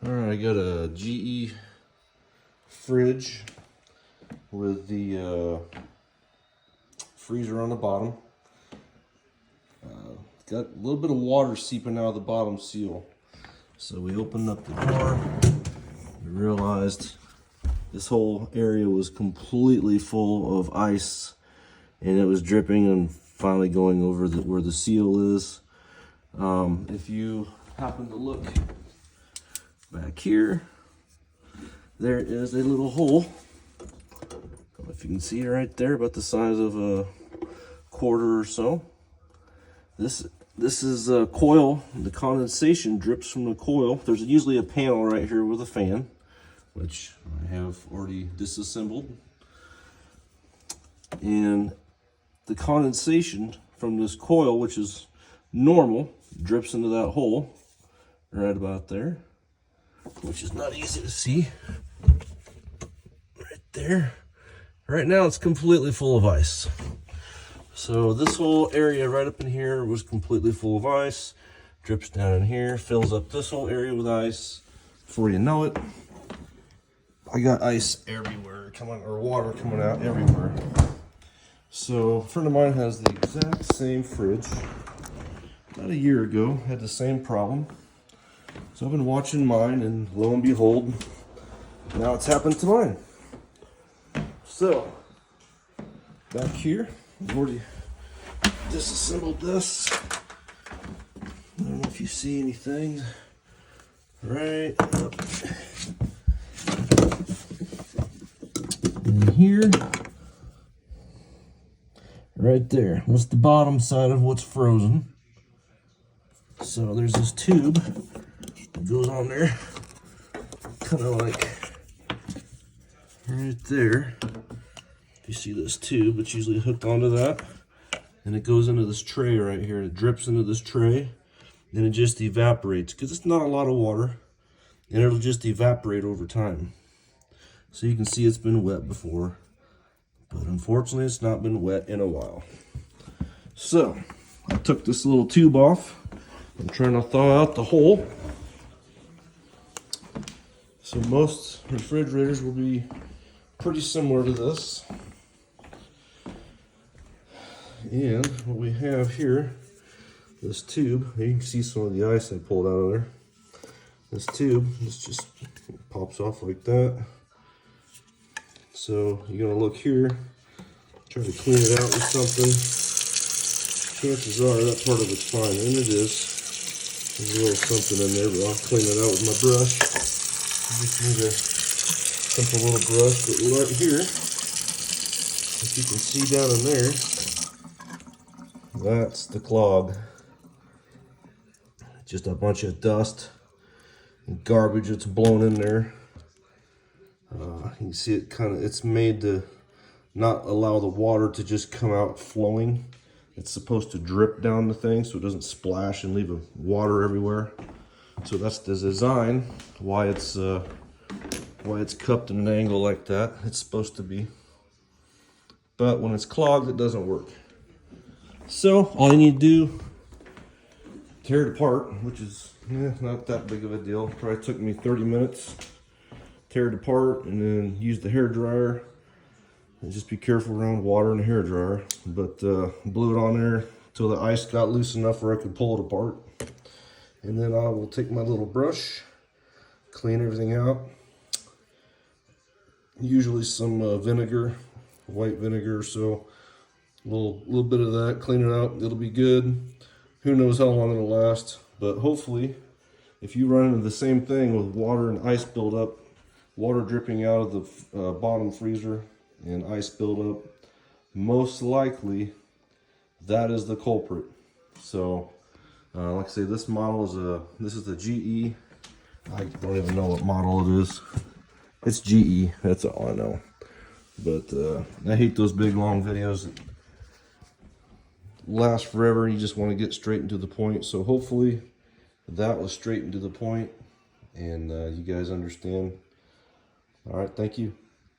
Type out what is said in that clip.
Alright, I got a GE fridge with the freezer on the bottom. Got a little bit of water seeping out of the bottom seal. So we opened up the door and realized this whole area was completely full of ice, and it was dripping and finally going over where the seal is. If you happen to look back here, there is a little hole. I don't know if you can see it right there, about the size of a quarter or so. This is a coil. The condensation drips from the coil. There's usually a panel right here with a fan, which I have already disassembled. And the condensation from this coil, which is normal, drips into that hole right about there, which is not easy to see. Right there. Right now it's completely full of ice. So this whole area right up in here was completely full of ice. Drips down in here, fills up this whole area with ice. Before you know it, I got ice everywhere, water coming out everywhere. So a friend of mine has the exact same fridge. About a year ago, had the same problem. So I've been watching mine, and lo and behold, now it's happened to mine. So back here, I've already disassembled this. I don't know if you see anything. Right up in here. Right there. That's the bottom side of what's frozen. So there's this tube that goes on there. Kind of like right there. If you see this tube, it's usually hooked onto that. And it goes into this tray right here. It drips into this tray. Then it just evaporates, because it's not a lot of water. And it'll just evaporate over time. So you can see it's been wet before. But unfortunately, it's not been wet in a while. So I took this little tube off. I'm trying to thaw out the hole. So most refrigerators will be pretty similar to this. And what we have here, this tube, you can see some of the ice I pulled out of there. This tube, this just pops off like that. So you're gonna look here, try to clean it out with something. Chances are that part of it's fine, and it is. There's a little something in there, but I'll clean it out with my brush. You just need a simple little brush, but right here, if you can see down in there, that's the clog. Just a bunch of dust and garbage that's blown in there. You can see it it's made to not allow the water to just come out flowing. It's supposed to drip down the thing so it doesn't splash and leave water everywhere. So that's the design, why it's cupped at an angle like that. It's supposed to be. But when it's clogged, it doesn't work. So all you need to do, tear it apart, which is not that big of a deal. Probably took me 30 minutes. Tear it apart and then use the hair dryer. And just be careful around water and the hair dryer. But blew it on there until the ice got loose enough where I could pull it apart. And then I will take my little brush, clean everything out. Usually some vinegar, white vinegar, so a little bit of that, clean it out, it'll be good. Who knows how long it'll last, but hopefully if you run into the same thing with water and ice buildup, water dripping out of the bottom freezer and ice buildup, most likely that is the culprit. So like I say, this model is this is the GE. I don't even know what model it is. It's GE, that's all I know. But I hate those big long videos that last forever. You just want to get straight into the point. So hopefully that was straight into the point and you guys understand. All right, thank you.